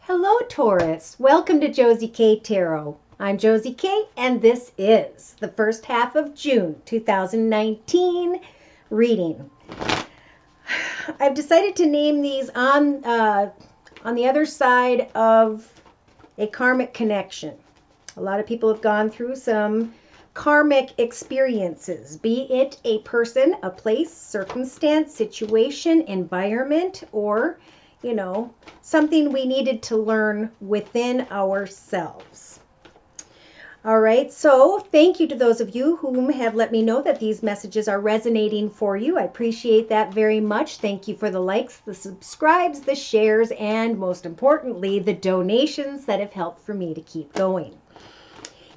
Hello, Taurus. Welcome to Josie K Tarot. I'm Josie K, and this is the first half of June 2019 reading. I've decided to name these on the other side of a karmic connection. A lot of people have gone through some karmic experiences, be it a person, a place, circumstance, situation, environment, or something we needed to learn within ourselves. All right, so thank you to those of you whom have let me know that these messages are resonating for you. I appreciate that very much. Thank you for the likes, the subscribes, the shares, and most importantly, the donations that have helped for me to keep going.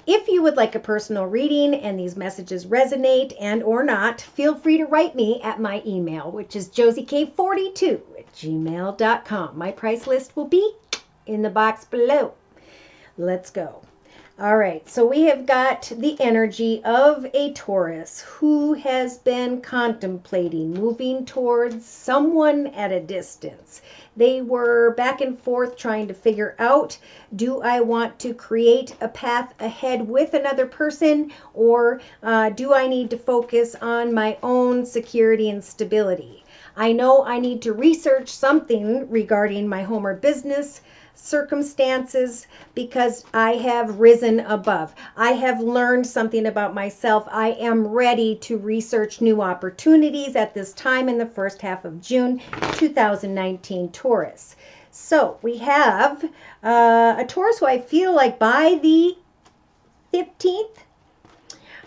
If you would like a personal reading and these messages resonate and or not, feel free to write me at my email, which is josiek42@gmail.com. My price list will be in the box below. Let's go. All right, so we have got the energy of a Taurus who has been contemplating moving towards someone at a distance. They were back and forth trying to figure out, do I want to create a path ahead with another person, or do I need to focus on my own security and stability? I know I need to research something regarding my home or business circumstances because I have risen above. I have learned something about myself. I am ready to research new opportunities at this time in the first half of June 2019, Taurus. So we have a Taurus who I feel like by the 15th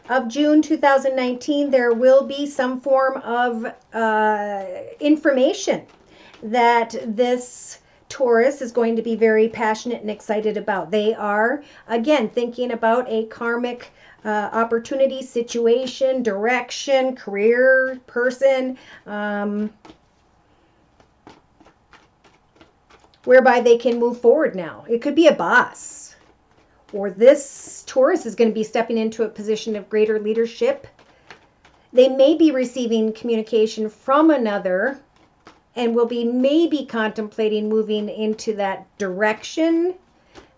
of June 2019, there will be some form of information that this Taurus is going to be very passionate and excited about. They are, again, thinking about a karmic opportunity, situation, direction, career, person, whereby they can move forward now. It could be a boss, or this Taurus is going to be stepping into a position of greater leadership. They may be receiving communication from another and will be maybe contemplating moving into that direction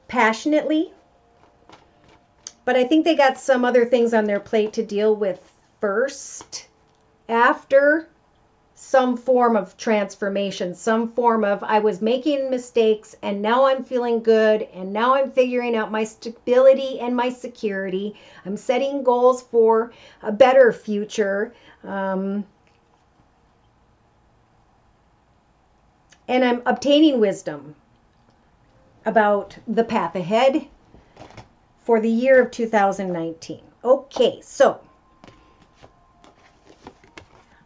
passionately. But I think they got some other things on their plate to deal with first, after some form of transformation, some form of I was making mistakes and now I'm feeling good and now I'm figuring out my stability and my security. I'm setting goals for a better future. And I'm obtaining wisdom about the path ahead for the year of 2019. Okay, so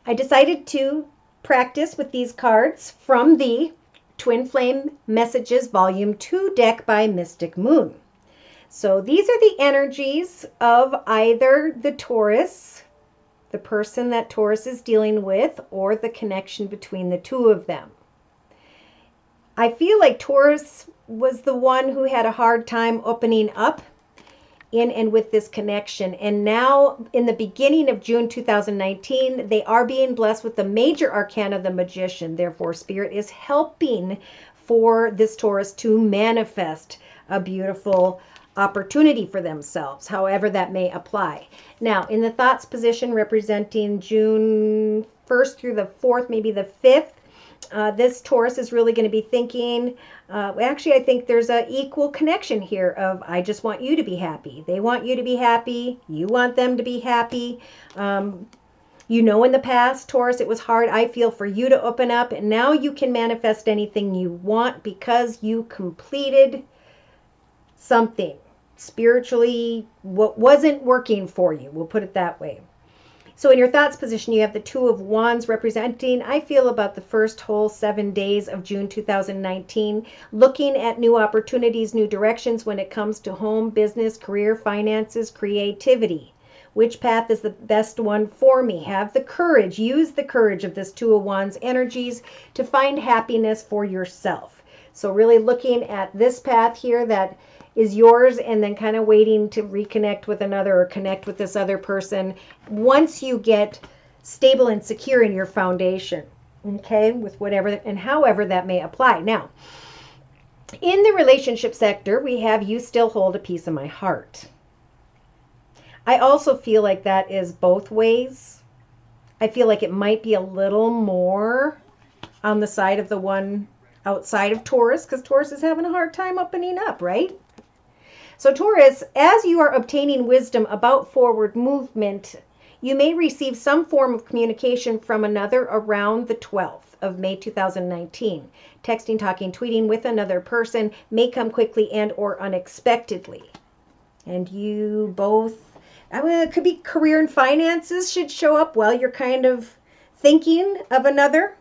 I decided to practice with these cards from the Twin Flame Messages Volume 2 deck by Mystic Moon. So these are the energies of either the Taurus, the person that Taurus is dealing with, or the connection between the two of them. I feel like Taurus was the one who had a hard time opening up in and with this connection. And now in the beginning of June 2019, they are being blessed with the major arcana of the Magician. Therefore, Spirit is helping for this Taurus to manifest a beautiful opportunity for themselves, however that may apply. Now, in the thoughts position representing June 1st through the 4th, maybe the 5th, this Taurus is really going to be thinking, actually, I think there's an equal connection here of I just want you to be happy. They want you to be happy. You want them to be happy. In the past, Taurus, it was hard, I feel, for you to open up. And now you can manifest anything you want because you completed something spiritually, what wasn't working for you. We'll put it that way. So in your thoughts position, you have the Two of Wands representing, I feel, about the first whole 7 days of June 2019, looking at new opportunities, new directions when it comes to home, business, career, finances, creativity. Which path is the best one for me? Have the courage, use the courage of this Two of Wands energies to find happiness for yourself. So really looking at this path here that is yours, and then kind of waiting to reconnect with another or connect with this other person once you get stable and secure in your foundation, okay, with whatever and however that may apply. Now, In the relationship sector, we have you still hold a piece of my heart. I also feel like that is both ways. I feel like it might be a little more on the side of the one outside of Taurus, because Taurus is having a hard time opening up, right? So Taurus, as you are obtaining wisdom about forward movement, you may receive some form of communication from another around the 12th of May 2019. Texting, talking, tweeting with another person may come quickly and or unexpectedly. And you both, it could be career and finances should show up while you're kind of thinking of another.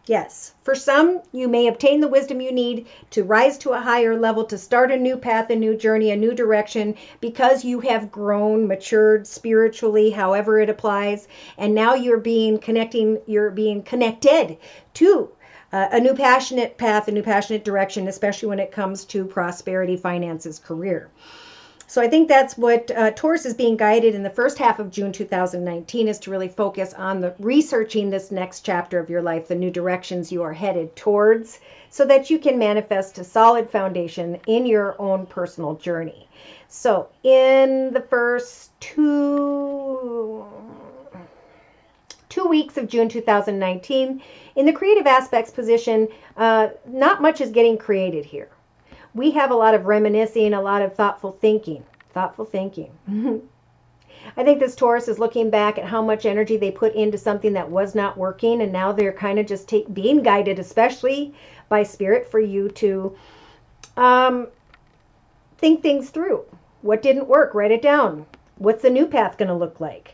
Yes, for some, you may obtain the wisdom you need to rise to a higher level, to start a new path, a new journey, a new direction, because you have grown, matured spiritually, however it applies, and now you're being connected to a new passionate path, a new passionate direction, especially when it comes to prosperity, finances, career. So I think that's what Taurus is being guided in the first half of June 2019, is to really focus on the researching this next chapter of your life, the new directions you are headed towards, so that you can manifest a solid foundation in your own personal journey. So in the first two weeks of June 2019, in the creative aspects position, not much is getting created here. We have a lot of reminiscing, a lot of thoughtful thinking. I think this Taurus is looking back at how much energy they put into something that was not working, and now they're kind of just being guided, especially by Spirit, for you to think things through. What didn't work? Write it down. What's the new path going to look like?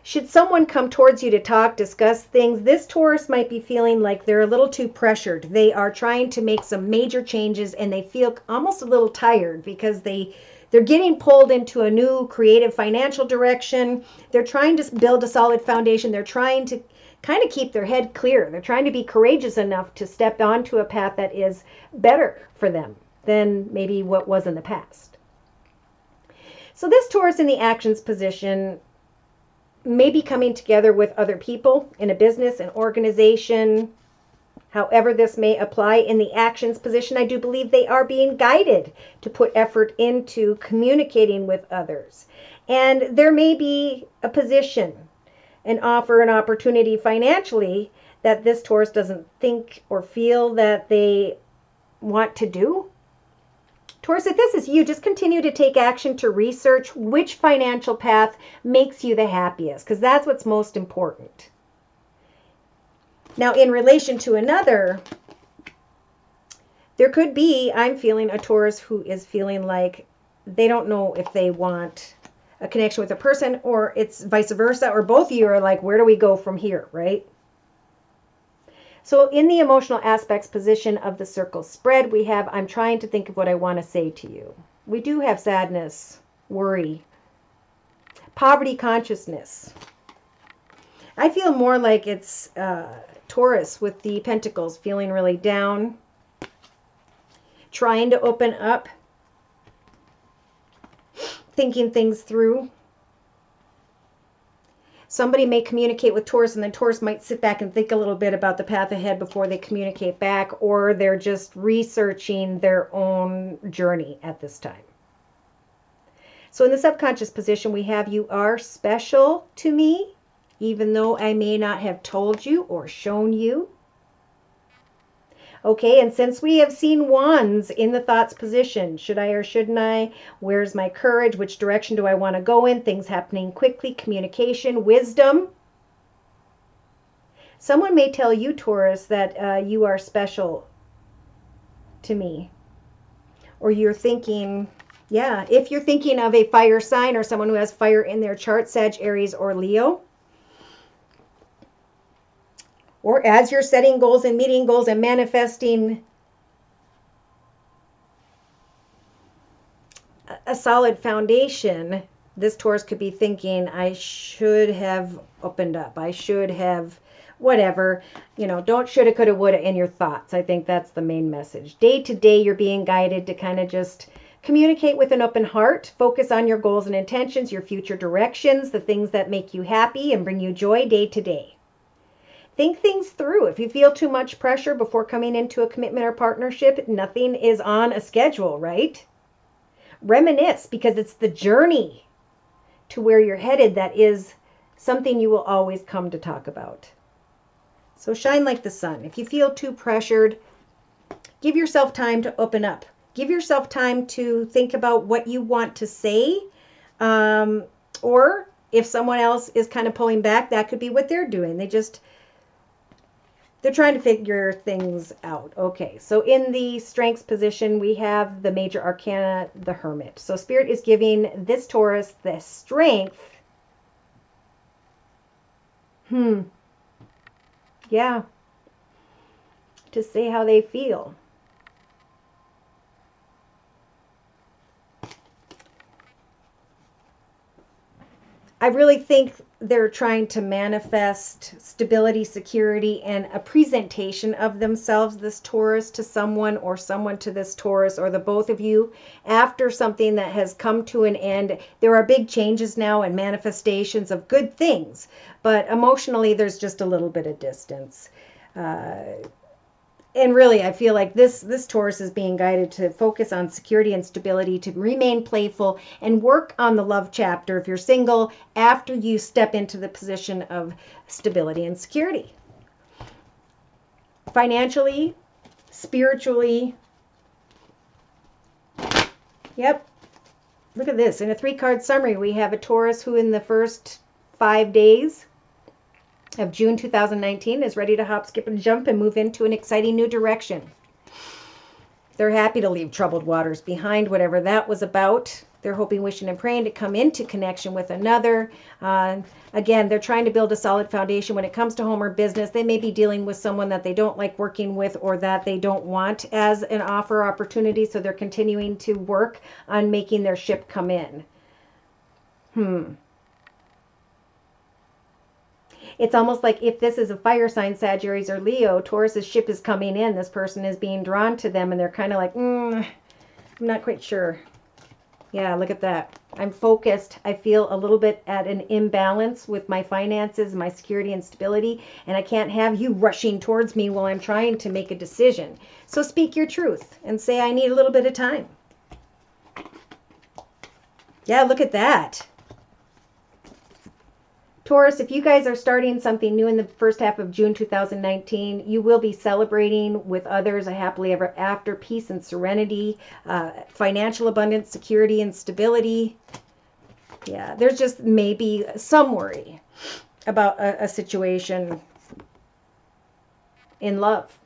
Should someone come towards you to talk, discuss things, this Taurus might be feeling like they're a little too pressured. They are trying to make some major changes, and they feel almost a little tired because they're getting pulled into a new creative financial direction. They're trying to build a solid foundation. They're trying to kind of keep their head clear. They're trying to be courageous enough to step onto a path that is better for them than maybe what was in the past. So this Taurus in the actions position maybe coming together with other people in a business, an organization, however this may apply. In the actions position, I do believe they are being guided to put effort into communicating with others. And there may be a position, an offer, an opportunity financially that this Taurus doesn't think or feel that they want to do. Taurus, if this is you, just continue to take action to research which financial path makes you the happiest, because that's what's most important. Now, in relation to another, there could be, I'm feeling a Taurus who is feeling like they don't know if they want a connection with a person, or it's vice versa, or both of you are like, where do we go from here, right? So in the emotional aspects position of the circle spread, we have, I'm trying to think of what I want to say to you. We do have sadness, worry, poverty consciousness. I feel more like it's Taurus with the pentacles, feeling really down, trying to open up, thinking things through. Somebody may communicate with Taurus, and then Taurus might sit back and think a little bit about the path ahead before they communicate back, or they're just researching their own journey at this time. So in the subconscious position, we have, you are special to me, even though I may not have told you or shown you. Okay, and since we have seen wands in the thoughts position, should I or shouldn't I? Where's my courage? Which direction do I want to go in? Things happening quickly, communication, wisdom. Someone may tell you, Taurus, that you are special to me. Or you're thinking, yeah, if you're thinking of a fire sign or someone who has fire in their chart, Sag, Aries, or Leo, or as you're setting goals and meeting goals and manifesting a solid foundation, this Taurus could be thinking, I should have opened up. I should have whatever. You know, don't shoulda, coulda, woulda in your thoughts. I think that's the main message. Day to day, you're being guided to kind of just communicate with an open heart. Focus on your goals and intentions, your future directions, the things that make you happy and bring you joy day to day. Think things through. If you feel too much pressure before coming into a commitment or partnership, nothing is on a schedule, right? Reminisce, because it's the journey to where you're headed that is something you will always come to talk about. So shine like the sun. If you feel too pressured, give yourself time to open up. Give yourself time to think about what you want to say. Or if someone else is kind of pulling back, that could be what they're doing. They're trying to figure things out. Okay, so in the strengths position, we have the major arcana, the Hermit. So Spirit is giving this Taurus the strength. Yeah. To say how they feel. I really think they're trying to manifest stability, security, and a presentation of themselves, this Taurus, to someone, or someone to this Taurus, or the both of you, after something that has come to an end. There are big changes now and manifestations of good things, but emotionally there's just a little bit of distance. And really, I feel like this Taurus is being guided to focus on security and stability, to remain playful, and work on the love chapter if you're single after you step into the position of stability and security. Financially, spiritually. Yep. Look at this. In a 3-card summary, we have a Taurus who in the first 5 days of June 2019 is ready to hop, skip, and jump and move into an exciting new direction. They're happy to leave troubled waters behind, whatever that was about. They're hoping, wishing, and praying to come into connection with another. Again, they're trying to build a solid foundation when it comes to home or business. They may be dealing with someone that they don't like working with, or that they don't want as an offer opportunity, so they're continuing to work on making their ship come in. It's almost like if this is a fire sign, Sagittarius or Leo, Taurus's ship is coming in. This person is being drawn to them, and they're kind of like, I'm not quite sure. Yeah, look at that. I'm focused. I feel a little bit at an imbalance with my finances, my security and stability, and I can't have you rushing towards me while I'm trying to make a decision. So speak your truth and say, I need a little bit of time. Yeah, look at that. Taurus, if you guys are starting something new in the first half of June 2019, you will be celebrating with others a happily ever after, peace and serenity, financial abundance, security and stability. Yeah, there's just maybe some worry about a situation in love.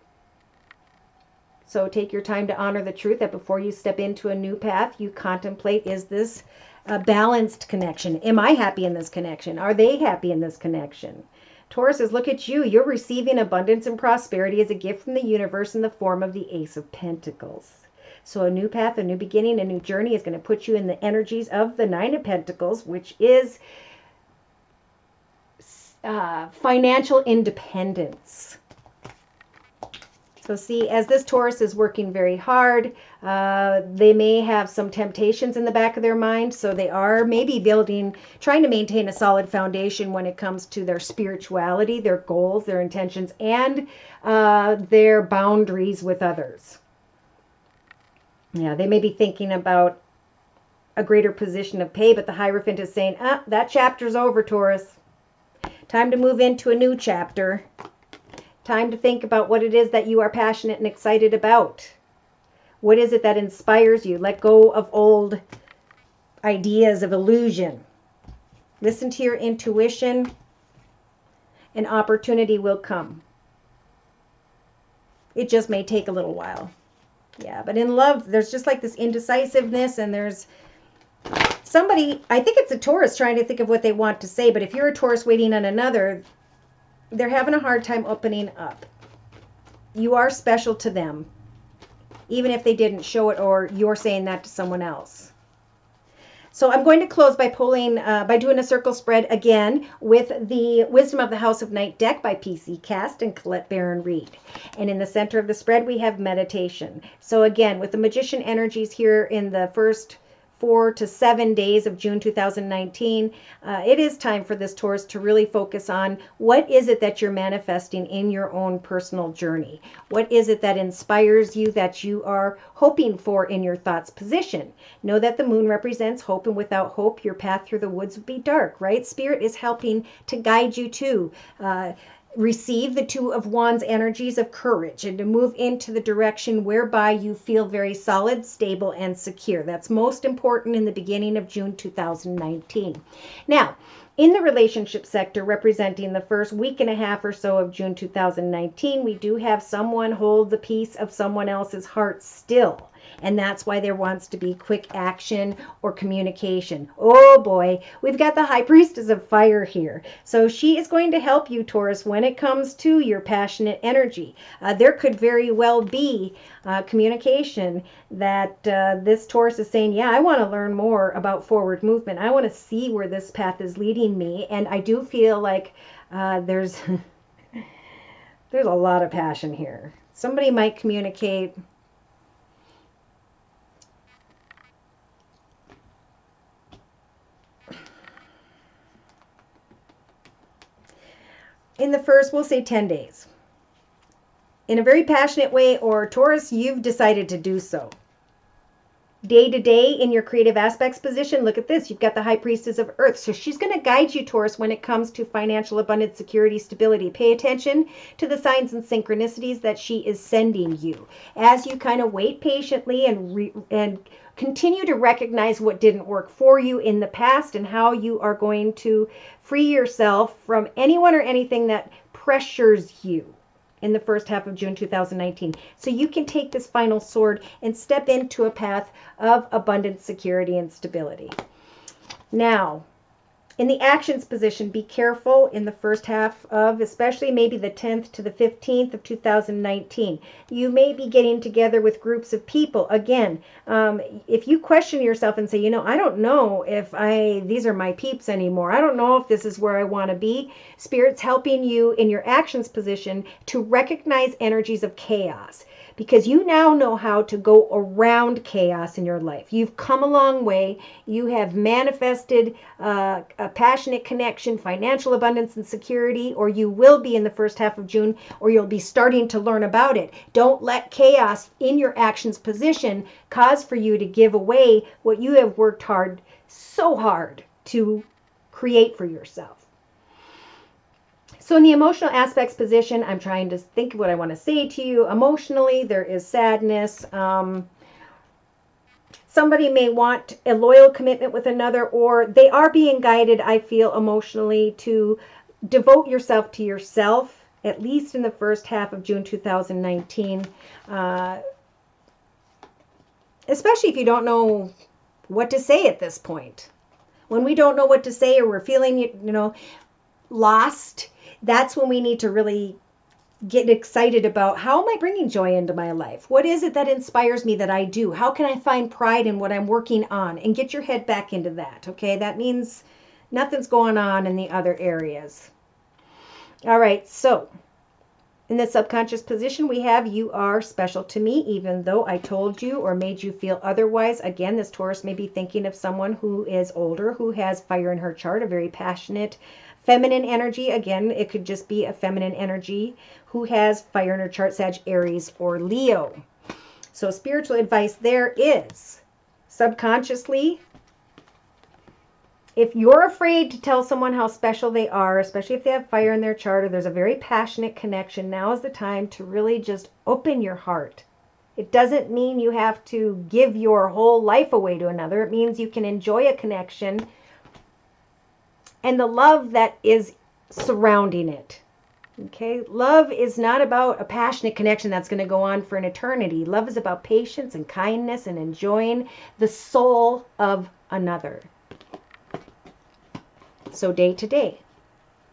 So take your time to honor the truth that before you step into a new path, you contemplate, is this a balanced connection? Am I happy in this connection? Are they happy in this connection? Taurus says, look at you. You're receiving abundance and prosperity as a gift from the universe in the form of the Ace of Pentacles. So a new path, a new beginning, a new journey is going to put you in the energies of the Nine of Pentacles, which is financial independence. So see, as this Taurus is working very hard, they may have some temptations in the back of their mind. So they are maybe trying to maintain a solid foundation when it comes to their spirituality, their goals, their intentions, and their boundaries with others. Yeah, they may be thinking about a greater position of pay, but the Hierophant is saying, that chapter's over, Taurus. Time to move into a new chapter. Time to think about what it is that you are passionate and excited about. What is it that inspires you? Let go of old ideas of illusion. Listen to your intuition. An opportunity will come. It just may take a little while. Yeah, but in love, there's just like this indecisiveness, and there's somebody, I think it's a Taurus trying to think of what they want to say, but if you're a Taurus waiting on another, they're having a hard time opening up. You are special to them, even if they didn't show it, or you're saying that to someone else. So I'm going to close by doing a circle spread again with the Wisdom of the House of Night deck by PC Cast and Colette Baron Reed. And in the center of the spread, we have meditation. So again, with the Magician energies here in the first 4 to 7 days of June 2019, it is time for this Taurus to really focus on what is it that you're manifesting in your own personal journey. What is it that inspires you, that you are hoping for in your thoughts position? Know that the moon represents hope, and without hope, your path through the woods would be dark, right? Spirit is helping to guide you to receive the Two of Wands energies of courage and to move into the direction whereby you feel very solid, stable, and secure. That's most important in the beginning of June 2019. Now, in the relationship sector, representing the first week and a half or so of June 2019, we do have someone hold the piece of someone else's heart still. And that's why there wants to be quick action or communication. Oh boy, we've got the High Priestess of Fire here. So she is going to help you, Taurus, when it comes to your passionate energy. There could very well be communication that this Taurus is saying, yeah, I want to learn more about forward movement. I want to see where this path is leading me. And I do feel like there's a lot of passion here. Somebody might communicate in the first, we'll say 10 days. In a very passionate way, or Taurus, you've decided to do so. Day to day in your creative aspects position, look at this. You've got the High Priestess of Earth. So she's going to guide you, Taurus, when it comes to financial abundance, security, stability. Pay attention to the signs and synchronicities that she is sending you as you kind of wait patiently and continue to recognize what didn't work for you in the past and how you are going to free yourself from anyone or anything that pressures you in the first half of June 2019. So you can take this final sword and step into a path of abundance, security, and stability. Now, in the actions position, be careful in the first half of, especially maybe the 10th to the 15th of 2019. You may be getting together with groups of people. Again, if you question yourself and say, you know, I don't know if these are my peeps anymore. I don't know if this is where I want to be. Spirit's helping you in your actions position to recognize energies of chaos, because you now know how to go around chaos in your life. You've come a long way. You have manifested a passionate connection, financial abundance and security, or you will be in the first half of June, or you'll be starting to learn about it. Don't let chaos in your actions position cause for you to give away what you have worked so hard to create for yourself. So in the emotional aspects position, I'm trying to think of what I want to say to you. Emotionally, there is sadness. Somebody may want a loyal commitment with another, or they are being guided, I feel, emotionally to devote yourself to yourself, at least in the first half of June 2019. Especially if you don't know what to say at this point. When we don't know what to say, or we're feeling, lost, that's when we need to really get excited about, how am I bringing joy into my life? What is it that inspires me that I do? How can I find pride in what I'm working on? And get your head back into that, okay? That means nothing's going on in the other areas. All right, so in the subconscious position, we have, you are special to me, even though I told you or made you feel otherwise. Again, this Taurus may be thinking of someone who is older, who has fire in her chart, a very passionate, feminine energy. Again, it could just be a feminine energy who has fire in her chart, Sag, Aries, or Leo. So spiritual advice there is, subconsciously, if you're afraid to tell someone how special they are, especially if they have fire in their chart or there's a very passionate connection, now is the time to really just open your heart. It doesn't mean you have to give your whole life away to another. It means you can enjoy a connection and the love that is surrounding it. Okay? Love is not about a passionate connection that's going to go on for an eternity. Love is about patience and kindness and enjoying the soul of another. So day to day,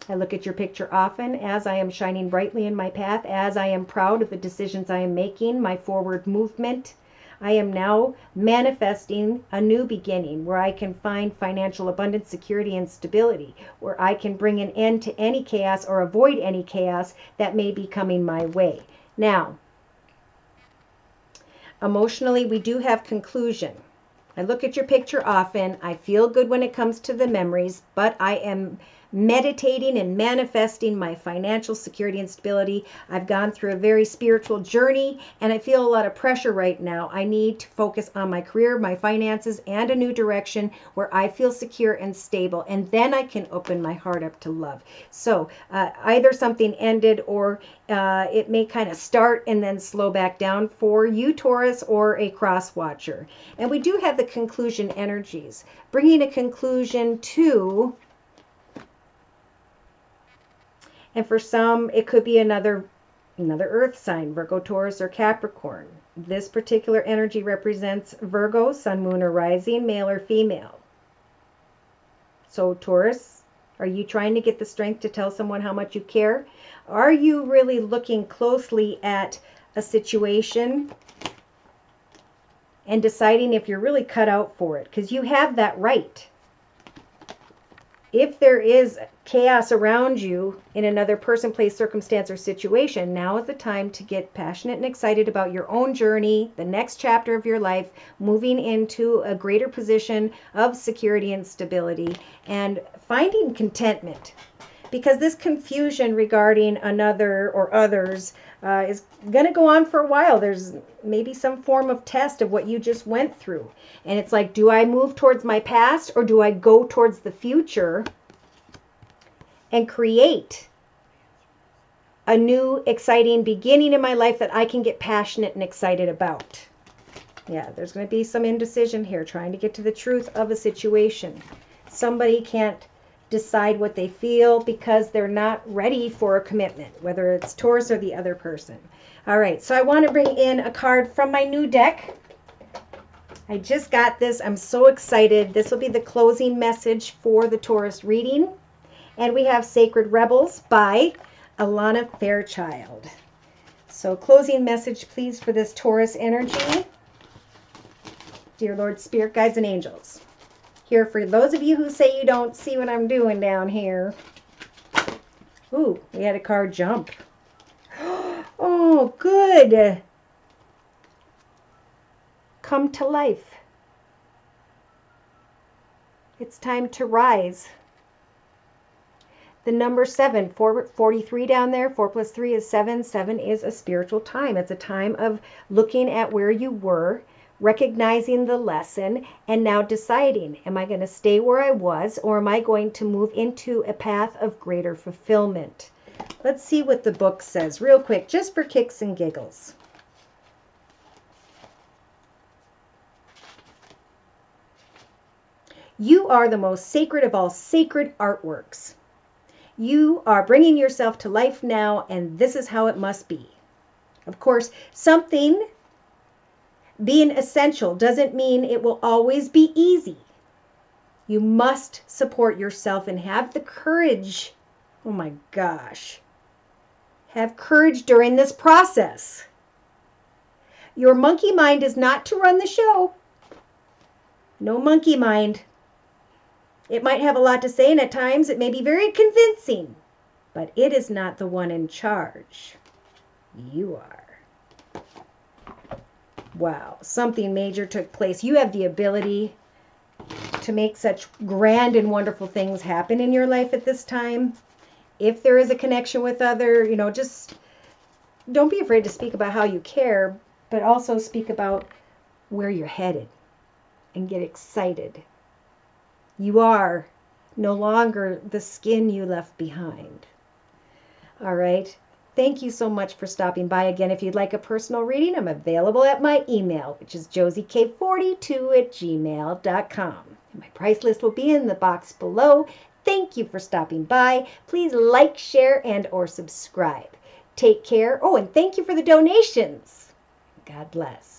I look at your picture often as I am shining brightly in my path, as I am proud of the decisions I am making, my forward movement. I am now manifesting a new beginning where I can find financial abundance, security, and stability, where I can bring an end to any chaos or avoid any chaos that may be coming my way. Now, emotionally, we do have conclusion. I look at your picture often. I feel good when it comes to the memories, but I am meditating and manifesting my financial security and stability. I've gone through a very spiritual journey and I feel a lot of pressure right now. I need to focus on my career, my finances, and a new direction where I feel secure and stable. And then I can open my heart up to love. So either something ended or it may kind of start and then slow back down for you, Taurus, or a cross watcher. And we do have the conclusion energies, bringing a conclusion to. And for some, it could be another earth sign, Virgo, Taurus, or Capricorn. This particular energy represents Virgo, sun, moon, or rising, male or female. So Taurus, are you trying to get the strength to tell someone how much you care? Are you really looking closely at a situation and deciding if you're really cut out for it? Because you have that right. If there is chaos around you in another person, place, circumstance, or situation, now is the time to get passionate and excited about your own journey, the next chapter of your life, moving into a greater position of security and stability, and finding contentment. Because this confusion regarding another or others is going to go on for a while. There's maybe some form of test of what you just went through. And it's like, do I move towards my past or do I go towards the future and create a new, exciting beginning in my life that I can get passionate and excited about? Yeah, there's going to be some indecision here, trying to get to the truth of a situation. Somebody can't decide what they feel because they're not ready for a commitment, whether it's Taurus or the other person. All right, so I want to bring in a card from my new deck. I just got this. I'm so excited. This will be the closing message for the Taurus reading. And we have Sacred Rebels by Alana Fairchild. So closing message, please, for this Taurus energy. Dear Lord, Spirit, Guides, and Angels. Here for those of you who say you don't see what I'm doing down here. Ooh, we had a card jump. Oh, good. Come to life. It's time to rise. The number 7, 43 down there, 4 plus 3 is 7. 7 is a spiritual time. It's a time of looking at where you were, recognizing the lesson, and now deciding, am I going to stay where I was, or am I going to move into a path of greater fulfillment? Let's see what the book says real quick, just for kicks and giggles. You are the most sacred of all sacred artworks. You are bringing yourself to life now, and this is how it must be. Of course, something being essential doesn't mean it will always be easy. You must support yourself and have the courage. Oh my gosh. Have courage during this process. Your monkey mind is not to run the show. No monkey mind. It might have a lot to say, and at times it may be very convincing, but it is not the one in charge. You are. Wow, something major took place. You have the ability to make such grand and wonderful things happen in your life at this time. If there is a connection with other, just don't be afraid to speak about how you care, but also speak about where you're headed and get excited. You are no longer the skin you left behind. All right. Thank you so much for stopping by. Again, if you'd like a personal reading, I'm available at my email, which is josiek42@gmail.com. My price list will be in the box below. Thank you for stopping by. Please like, share, and or subscribe. Take care. Oh, and thank you for the donations. God bless.